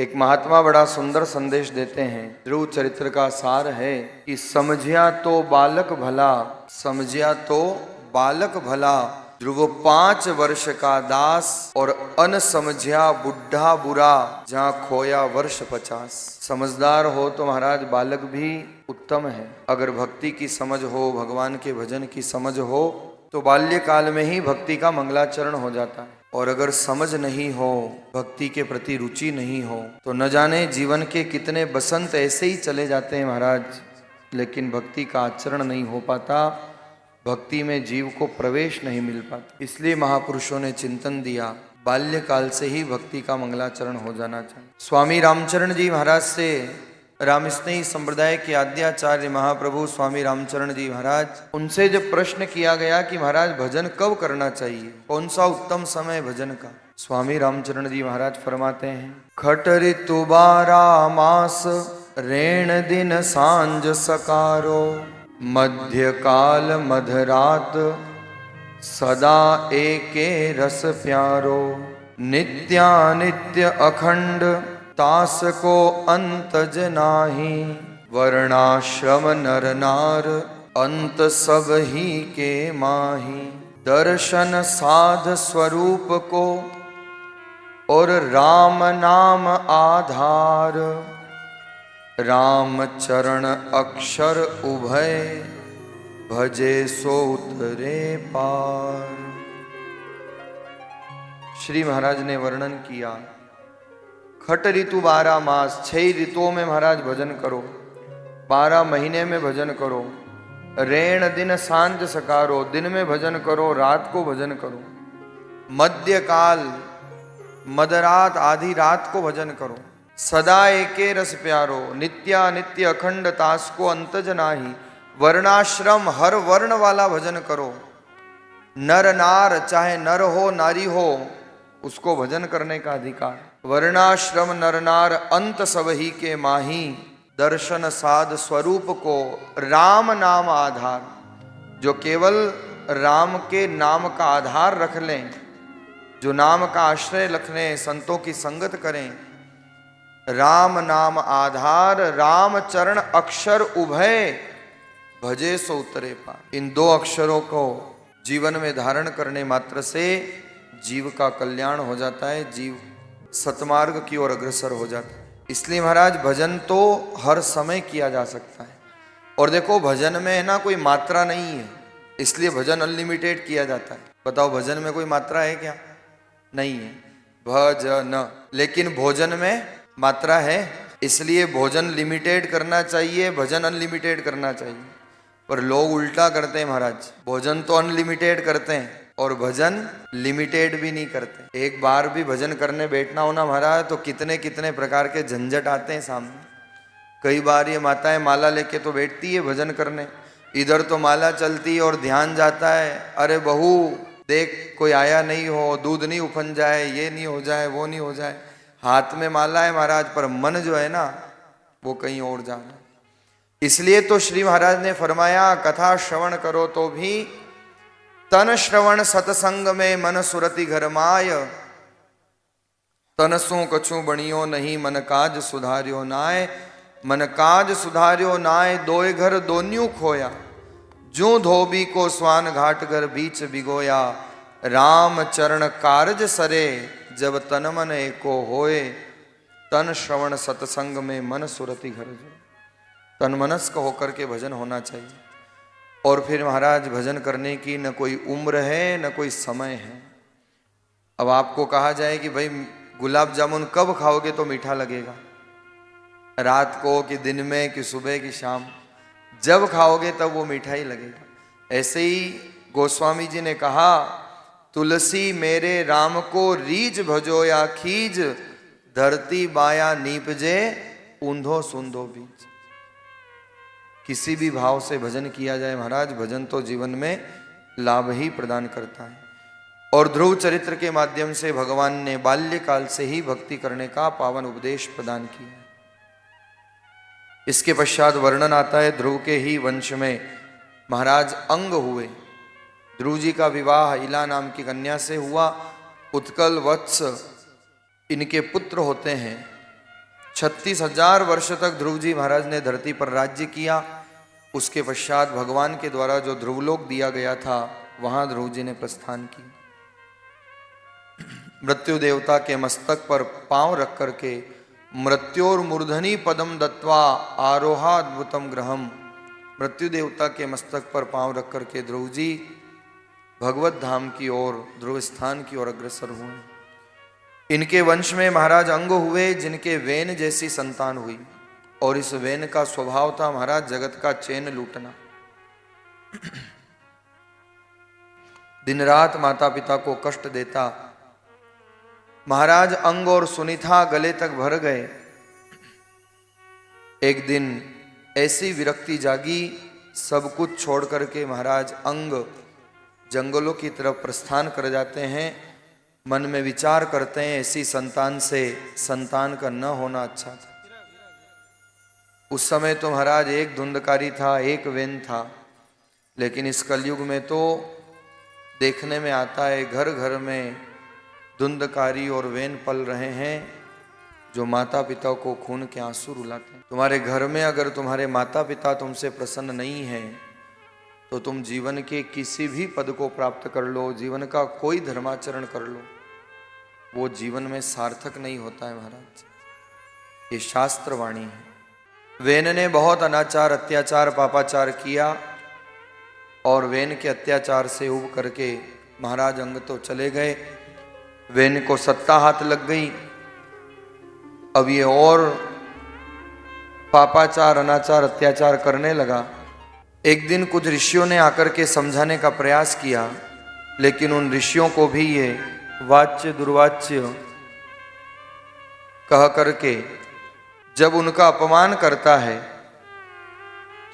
एक महात्मा बड़ा सुंदर संदेश देते हैं। ध्रुव चरित्र का सार है कि समझिया तो बालक भला, समझिया तो बालक भला, ध्रुव 5 वर्ष का दास, और अन समझिया बुढ़ा बुरा, जहाँ खोया वर्ष 50। समझदार हो तो महाराज बालक भी उत्तम है। अगर भक्ति की समझ हो, भगवान के भजन की समझ हो, तो बाल्यकाल में ही भक्ति का मंगलाचरण हो जाता है। और अगर समझ नहीं हो, भक्ति के प्रति रुचि नहीं हो, तो न जाने जीवन के कितने बसंत ऐसे ही चले जाते हैं महाराज, लेकिन भक्ति का आचरण नहीं हो पाता, भक्ति में जीव को प्रवेश नहीं मिल पाता। इसलिए महापुरुषों ने चिंतन दिया, बाल्यकाल से ही भक्ति का मंगलाचरण हो जाना चाहिए। स्वामी रामचरण जी महाराज से रामस्नेही संप्रदाय के आद्याचार्य महाप्रभु स्वामी रामचरण जी महाराज, उनसे जब प्रश्न किया गया कि महाराज भजन कब करना चाहिए, कौन सा उत्तम समय भजन का, स्वामी रामचरण जी महाराज फरमाते हैं, खट ऋतु 12 मास, रेण दिन सांझ सकारो, मध्य काल मधरात, सदा एके रस प्यारो, नित्यानित्य अखंड, तास को अंत जनाही, वर्णाश्रम नर नार, अंत सब ही के माही, दर्शन साध स्वरूप को, और राम नाम आधार, राम चरण अक्षर उभय, भजे सो उतरे पार। श्री महाराज ने वर्णन किया, खट ऋतु 12 मास, 6 ऋतुओं में महाराज भजन करो, 12 महीने में भजन करो, रेण दिन सांझ सकारो, दिन में भजन करो, रात को भजन करो, मध्य काल मदरात आधी रात को भजन करो, सदा एके रस प्यारो, नित्यानित्य अखंड, तास को अंत जनाही, वर्णाश्रम हर वर्ण वाला भजन करो, नर नार चाहे नर हो नारी हो उसको भजन करने का अधिकार, वर्णाश्रम नर नार अंत सब ही के माही, दर्शन साध स्वरूप को, राम नाम आधार, जो केवल राम के नाम का आधार रख लें, जो नाम का आश्रय रख लें, संतों की संगत करें, राम नाम आधार, राम चरण अक्षर उभय, भजे सो उतरे पार। इन 2 अक्षरों को जीवन में धारण करने मात्र से जीव का कल्याण हो जाता है, जीव सतमार्ग की ओर अग्रसर हो जाता है। इसलिए महाराज भजन तो हर समय किया जा सकता है। और देखो भजन में है ना कोई मात्रा नहीं है, इसलिए भजन अनलिमिटेड किया जाता है। बताओ भजन में कोई मात्रा है क्या? नहीं है, भजन। लेकिन भोजन में मात्रा है, इसलिए भोजन लिमिटेड करना चाहिए, भजन अनलिमिटेड करना चाहिए। पर लोग उल्टा करते हैं महाराज, भोजन तो अनलिमिटेड करते हैं और भजन लिमिटेड भी नहीं करते। एक बार भी भजन करने बैठना हो ना महाराज तो कितने कितने प्रकार के झंझट आते हैं सामने। कई बार ये माताएं माला लेके तो बैठती है भजन करने, इधर तो माला चलती है और ध्यान जाता है, अरे बहू देख कोई आया नहीं हो, दूध नहीं उफन जाए, ये नहीं हो जाए, वो नहीं हो जाए। हाथ में माला है महाराज, पर मन जो है ना वो कहीं और जा रहा है। इसलिए तो श्री महाराज ने फरमाया, कथा श्रवण करो तो भी तन श्रवण सतसंग में मन सुरति घर माय, तन सु कछु बणियो नहीं, मन काज सुधार्यो नाय, मन काज सुधार्यो नाय, दोय घर दोन्यू खोया, जो धोबी को स्वान घाट घर बीच बिगोया, राम चरण कारज सरे, जब तन मन एको होए, तन श्रवण सतसंग में मन सुरति घर जो। तन मनस्क होकर के भजन होना चाहिए। और फिर महाराज भजन करने की न कोई उम्र है न कोई समय है। अब आपको कहा जाए कि भाई गुलाब जामुन कब खाओगे तो मीठा लगेगा, रात को कि दिन में कि सुबह कि शाम, जब खाओगे तब वो मीठा ही लगेगा। ऐसे ही गोस्वामी जी ने कहा, तुलसी मेरे राम को रीज भजो या खीज, धरती बाया नीपजे ऊंधो सुंधो बीज। किसी भी भाव से भजन किया जाए महाराज, भजन तो जीवन में लाभ ही प्रदान करता है। और ध्रुव चरित्र के माध्यम से भगवान ने बाल्यकाल से ही भक्ति करने का पावन उपदेश प्रदान किया। इसके पश्चात वर्णन आता है, ध्रुव के ही वंश में महाराज अंग हुए। ध्रुव जी का विवाह इला नाम की कन्या से हुआ। उत्कल वत्स इनके पुत्र होते हैं। 36,000 वर्ष तक ध्रुव जी महाराज ने धरती पर राज्य किया। उसके पश्चात भगवान के द्वारा जो ध्रुवलोक दिया गया था वहां ध्रुव जी ने प्रस्थान की। मृत्यु देवता के मस्तक पर पांव रख करके मृत्योर मूर्धनि पदम दत्वा आरोहा अद्भुतम ग्रहम, मृत्यु देवता के मस्तक पर पांव रख करके ध्रुव जी भगवत धाम की ओर, ध्रुव स्थान की ओर अग्रसर हुए। इनके वंश में महाराज अंग हुए जिनके वेन जैसी संतान हुई, और इस वेन का स्वभाव था महाराज जगत का चैन लूटना। दिन रात माता पिता को कष्ट देता। महाराज अंग और सुनीता गले तक भर गए। एक दिन ऐसी विरक्ति जागी, सब कुछ छोड़ करके महाराज अंग जंगलों की तरफ प्रस्थान कर जाते हैं। मन में विचार करते हैं ऐसी संतान से संतान का न होना अच्छा था। उस समय तो महाराज एक धुंधकारी था, एक वेन था, लेकिन इस कलयुग में तो देखने में आता है घर घर में धुंधकारी और वेन पल रहे हैं जो माता पिता को खून के आंसू रुलाते हैं। तुम्हारे घर में अगर तुम्हारे माता पिता तुमसे प्रसन्न नहीं हैं तो तुम जीवन के किसी भी पद को प्राप्त कर लो, जीवन का कोई धर्माचरण कर लो, वो जीवन में सार्थक नहीं होता है महाराज। ये शास्त्र वाणी है। वेन ने बहुत अनाचार अत्याचार पापाचार किया और वेन के अत्याचार से उब करके महाराज अंग तो चले गए। वेन को सत्ता हाथ लग गई। अब ये और पापाचार अनाचार अत्याचार करने लगा। एक दिन कुछ ऋषियों ने आकर के समझाने का प्रयास किया, लेकिन उन ऋषियों को भी ये वाच्य दुर्वाच्य कह करके जब उनका अपमान करता है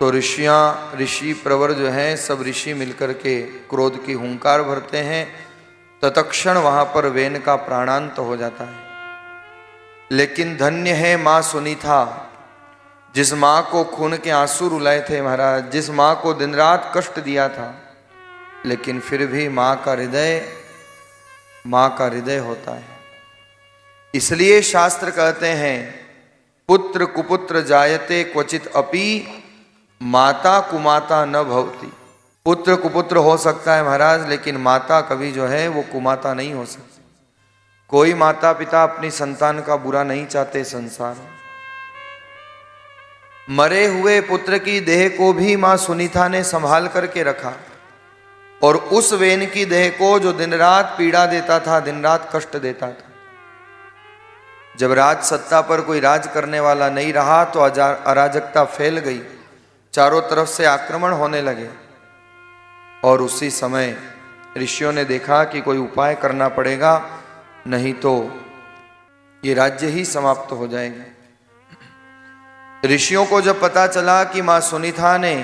तो ऋषि प्रवर जो हैं सब ऋषि मिलकर के क्रोध की हुंकार भरते हैं। तत्क्षण वहां पर वेन का प्राणांत हो जाता है। लेकिन धन्य है मां सुनीता, जिस मां को खून के आंसू रुलाए थे महाराज, जिस मां को दिन रात कष्ट दिया था, लेकिन फिर भी मां का हृदय होता है। इसलिए शास्त्र कहते हैं पुत्र कुपुत्र जायते क्वचित अपि माता कुमाता न भवति। पुत्र कुपुत्र हो सकता है महाराज, लेकिन माता कभी जो है वो कुमाता नहीं हो सकती। कोई माता पिता अपनी संतान का बुरा नहीं चाहते संसार में। मरे हुए पुत्र की देह को भी मां सुनीता ने संभाल करके रखा, और उस वेन की देह को जो दिन रात पीड़ा देता था, दिन रात कष्ट देता था। जब राज सत्ता पर कोई राज करने वाला नहीं रहा तो अराजकता फैल गई, चारों तरफ से आक्रमण होने लगे, और उसी समय ऋषियों ने देखा कि कोई उपाय करना पड़ेगा, नहीं तो ये राज्य ही समाप्त हो जाएगा। ऋषियों को जब पता चला कि मां सुनीता ने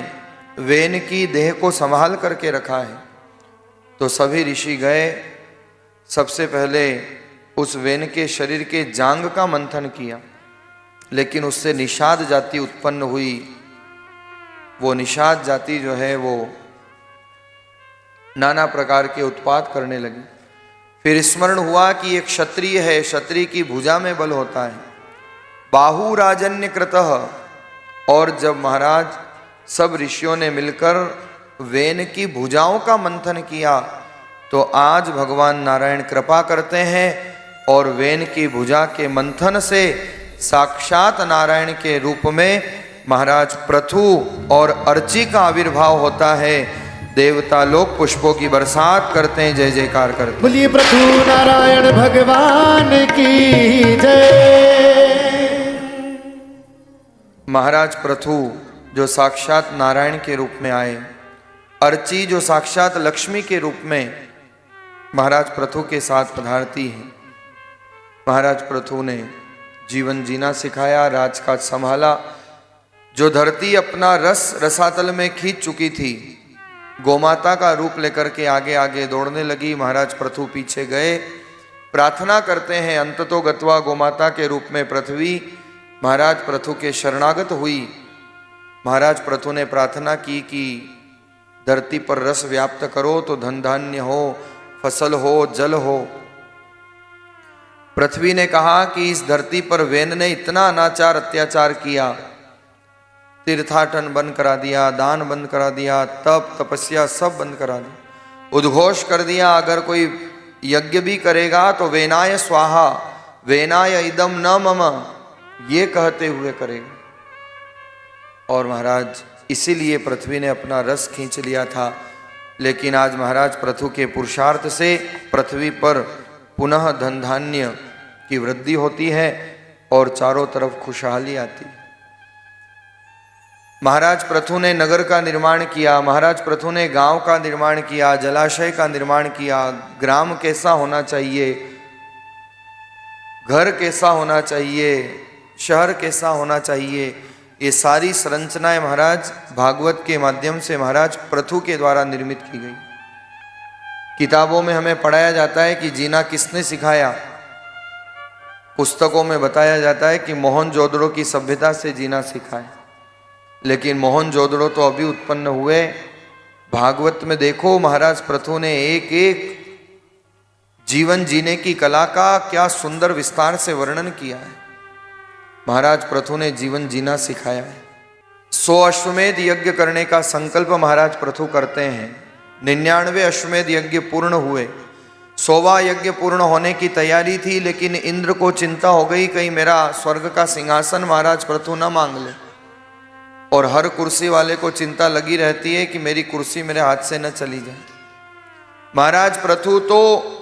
वेन की देह को संभाल करके रखा है, तो सभी ऋषि गए। सबसे पहले उस वेन के शरीर के जांग का मंथन किया, लेकिन उससे निषाद जाति उत्पन्न हुई। वो निषाद जाति जो है वो नाना प्रकार के उत्पात करने लगी। फिर स्मरण हुआ कि एक क्षत्रिय है, क्षत्रिय की भुजा में बल होता है, बाहु राजन्य कृतः। और जब महाराज सब ऋषियों ने मिलकर वेन की भुजाओं का मंथन किया तो आज भगवान नारायण कृपा करते हैं और वेन की भुजा के मंथन से साक्षात नारायण के रूप में महाराज पृथु और अर्ची का आविर्भाव होता है। देवता लोग पुष्पों की बरसात करते हैं, जय जयकार करते हैं। बोलिए पृथु नारायण भगवान की जय। महाराज पृथु जो साक्षात नारायण के रूप में आए, अर्ची जो साक्षात लक्ष्मी के रूप में महाराज पृथु के साथ पधारती है। महाराज पृथु ने जीवन जीना सिखाया, राजकाज संभाला। जो धरती अपना रसातल में खींच चुकी थी, गोमाता का रूप लेकर के आगे आगे दौड़ने लगी। महाराज पृथु पीछे गए, प्रार्थना करते हैं। अंततो गत्वा गोमाता के रूप में पृथ्वी महाराज पृथु के शरणागत हुई। महाराज पृथु ने प्रार्थना की कि धरती पर रस व्याप्त करो तो धन धान्य हो, फसल हो, जल हो। पृथ्वी ने कहा कि इस धरती पर वेन ने इतना अनाचार अत्याचार किया, तीर्थाटन बंद करा दिया, दान बंद करा दिया, तप तपस्या सब बंद करा दिया, उद्घोष कर दिया अगर कोई यज्ञ भी करेगा तो वेनाय स्वाहा, वेनाय इदम न मम, ये कहते हुए करेगा। और महाराज इसीलिए पृथ्वी ने अपना रस खींच लिया था। लेकिन आज महाराज पृथु के पुरुषार्थ से पृथ्वी पर पुनः धन धान्य की वृद्धि होती है और चारों तरफ खुशहाली आती है। महाराज पृथु ने नगर का निर्माण किया, महाराज पृथु ने गांव का निर्माण किया, जलाशय का निर्माण किया, ग्राम कैसा होना चाहिए, घर कैसा होना चाहिए, शहर कैसा होना चाहिए, ये सारी संरचनाएं महाराज भागवत के माध्यम से महाराज पृथु के द्वारा निर्मित की गई। किताबों में हमें पढ़ाया जाता है कि जीना किसने सिखाया, पुस्तकों में बताया जाता है कि मोहनजोदड़ो की सभ्यता से जीना सीखा है। लेकिन मोहनजोदड़ो तो अभी उत्पन्न हुए, भागवत में देखो महाराज पृथु ने एक एक जीवन जीने की कला का क्या सुंदर विस्तार से वर्णन किया है। महाराज पृथु ने जीवन जीना सिखाया है। 100 अश्वमेध यज्ञ करने का संकल्प महाराज पृथु करते हैं। 99 अश्वमेध यज्ञ पूर्ण हुए, 100वां यज्ञ पूर्ण होने की तैयारी थी, लेकिन इंद्र को चिंता हो गई कहीं मेरा स्वर्ग का सिंहासन महाराज पृथु न मांग ले। और हर कुर्सी वाले को चिंता लगी रहती है कि मेरी कुर्सी मेरे हाथ से न चली जाए। महाराज पृथु तो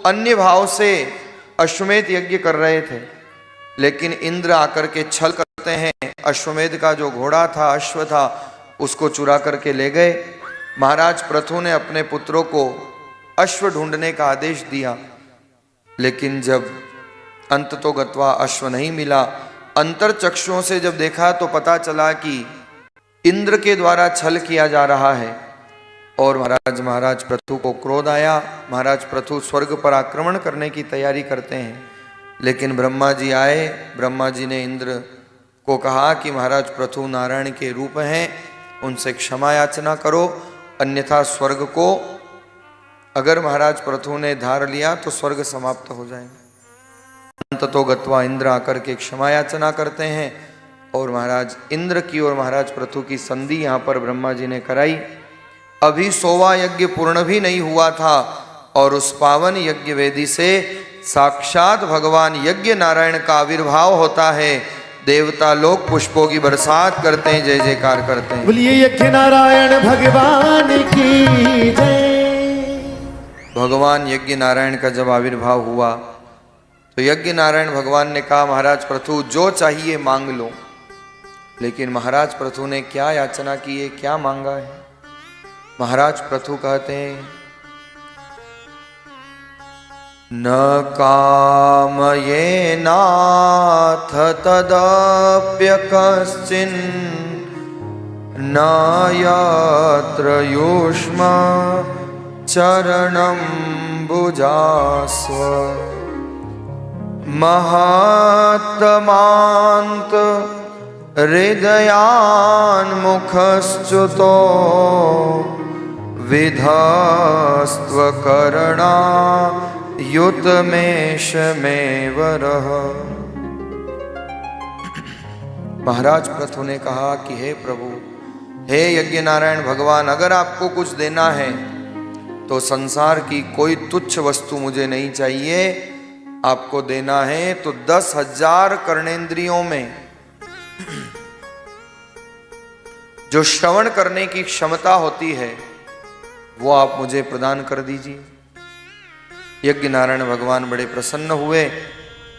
अन्य भाव से अश्वमेध यज्ञ कर रहे थे, लेकिन इंद्र आकर के छल करते हैं। अश्वमेध का जो घोड़ा था, अश्व था, उसको चुरा करके ले गए। महाराज पृथु ने अपने पुत्रों को अश्व ढूंढने का आदेश दिया, लेकिन जब अंततोगत्वा अश्व नहीं मिला, अंतर चक्षुओं से जब देखा तो पता चला कि इंद्र के द्वारा छल किया जा रहा है। और महाराज पृथु को क्रोध आया। महाराज पृथु स्वर्ग पर आक्रमण करने की तैयारी करते हैं, लेकिन ब्रह्मा जी आए। ब्रह्मा जी ने इंद्र को कहा कि महाराज पृथु नारायण के रूप हैं, उनसे क्षमा याचना करो, अन्यथा स्वर्ग को अगर महाराज पृथु ने धार लिया तो स्वर्ग समाप्त हो जाएगा। अंततो गत्वा इंद्र आकर के क्षमा याचना करते हैं और महाराज इंद्र की और महाराज पृथु की संधि यहाँ पर ब्रह्मा जी ने कराई। अभी 100वां यज्ञ पूर्ण भी नहीं हुआ था और उस पावन यज्ञ वेदी से साक्षात भगवान यज्ञ नारायण का आविर्भाव होता है। देवता लोग पुष्पों की बरसात करते हैं, जय जयकार करते हैं। बोलिए यज्ञ नारायण भगवान की जय। भगवान यज्ञ नारायण का जब आविर्भाव हुआ तो यज्ञ नारायण भगवान ने कहा महाराज पृथु जो चाहिए मांग लो। लेकिन महाराज पृथु ने क्या याचना की है, क्या मांगा है? महाराज पृथु कहते हैं न कामये नाथ तदप्य कश्चिन् न यत्र युष्म चरणं भुजास्व महत्तमान्त हृदयान्मुखश्च्युतो विधस्त्वकर्णा युतमेषमेव रह। महाराज पृथु ने कहा कि हे प्रभु, हे यज्ञ नारायण भगवान, अगर आपको कुछ देना है तो संसार की कोई तुच्छ वस्तु मुझे नहीं चाहिए। आपको देना है तो 10,000 कर्णेंद्रियों में जो श्रवण करने की क्षमता होती है वो आप मुझे प्रदान कर दीजिए। यज्ञ नारायण भगवान बड़े प्रसन्न हुए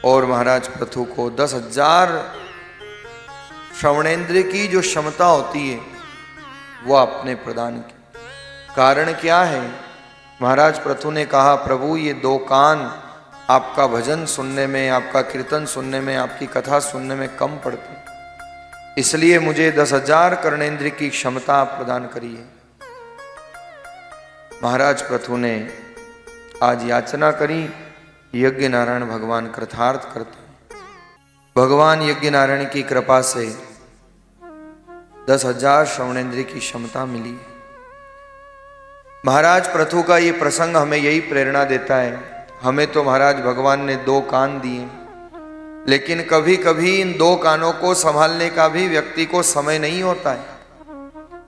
और महाराज पृथु को 10,000 श्रवणेंद्र की जो क्षमता होती है वो आपने प्रदान की। कारण क्या है? महाराज पृथु ने कहा प्रभु ये 2 कान आपका भजन सुनने में, आपका कीर्तन सुनने में, आपकी कथा सुनने में कम पड़ते, इसलिए मुझे 10,000 कर्णेंद्र की क्षमता आप प्रदान करिए। महाराज पृथु ने आज याचना करी, यज्ञ नारायण भगवान कृतार्थ करते। भगवान यज्ञ नारायण की कृपा से 10,000 श्रवणेंद्र की क्षमता मिली। महाराज पृथु का ये प्रसंग हमें यही प्रेरणा देता है। हमें तो महाराज भगवान ने 2 कान दिए, लेकिन कभी कभी इन दो कानों को संभालने का भी व्यक्ति को समय नहीं होता है।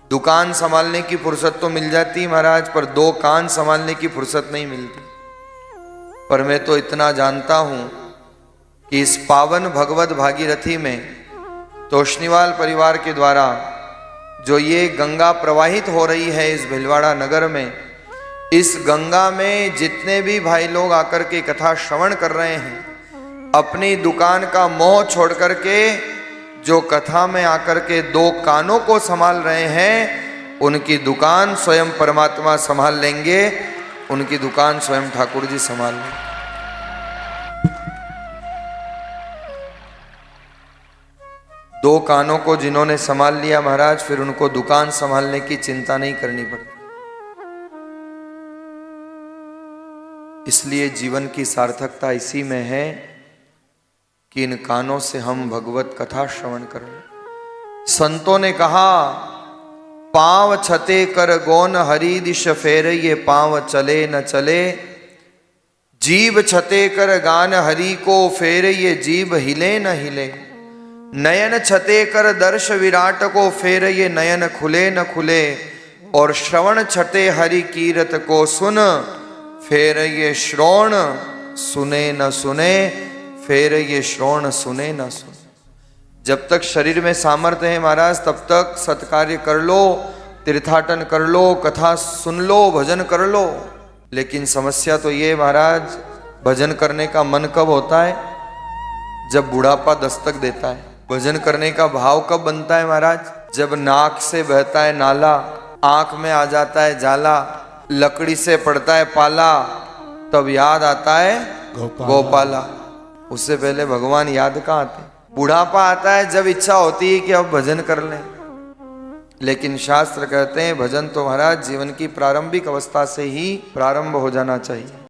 दुकान संभालने की फुर्सत तो मिल जाती महाराज, पर दो कान संभालने की फुर्सत नहीं मिलती। पर मैं तो इतना जानता हूं कि इस पावन भगवत भागीरथी में तोष्णीवाल परिवार के द्वारा जो ये गंगा प्रवाहित हो रही है इस भिलवाड़ा नगर में, इस गंगा में जितने भी भाई लोग आकर के कथा श्रवण कर रहे हैं, अपनी दुकान का मोह छोड़ करके जो कथा में आकर के दो कानों को संभाल रहे हैं, उनकी दुकान स्वयं परमात्मा संभाल लेंगे, उनकी दुकान स्वयं ठाकुर जी संभाल लेंगे। दो कानों को जिन्होंने संभाल लिया महाराज, फिर उनको दुकान संभालने की चिंता नहीं करनी पड़ती। इसलिए जीवन की सार्थकता इसी में है कि इन कानों से हम भगवत कथा श्रवण करें। संतों ने कहा, पांव छते कर गौन हरि दिश फेर, ये पांव चले न चले। जीभ छते कर गान हरि को फेर, ये जीभ हिले न हिले। नयन छते कर दर्श विराट को फेर, ये नयन खुले न खुले। और श्रवण छते हरि कीरत को सुन, फेर ये श्रवण सुने न सुने, फेर ये श्रवण सुने न सुने। जब तक शरीर में सामर्थ्य है महाराज, तब तक सत्कार्य कर लो, तीर्थाटन कर लो, कथा सुन लो, भजन कर लो। लेकिन समस्या तो ये महाराज, भजन करने का मन कब होता है? जब बुढ़ापा दस्तक देता है। भजन करने का भाव कब बनता है महाराज? जब नाक से बहता है नाला, आंख में आ जाता है जाला, लकड़ी से पड़ता है पाला, तब याद आता है गोपाला। उससे पहले भगवान याद कहाँ आते? बुढ़ापा आता है जब इच्छा होती है कि अब भजन कर लें। लेकिन शास्त्र कहते हैं भजन तो महाराज जीवन की प्रारंभिक अवस्था से ही प्रारंभ हो जाना चाहिए।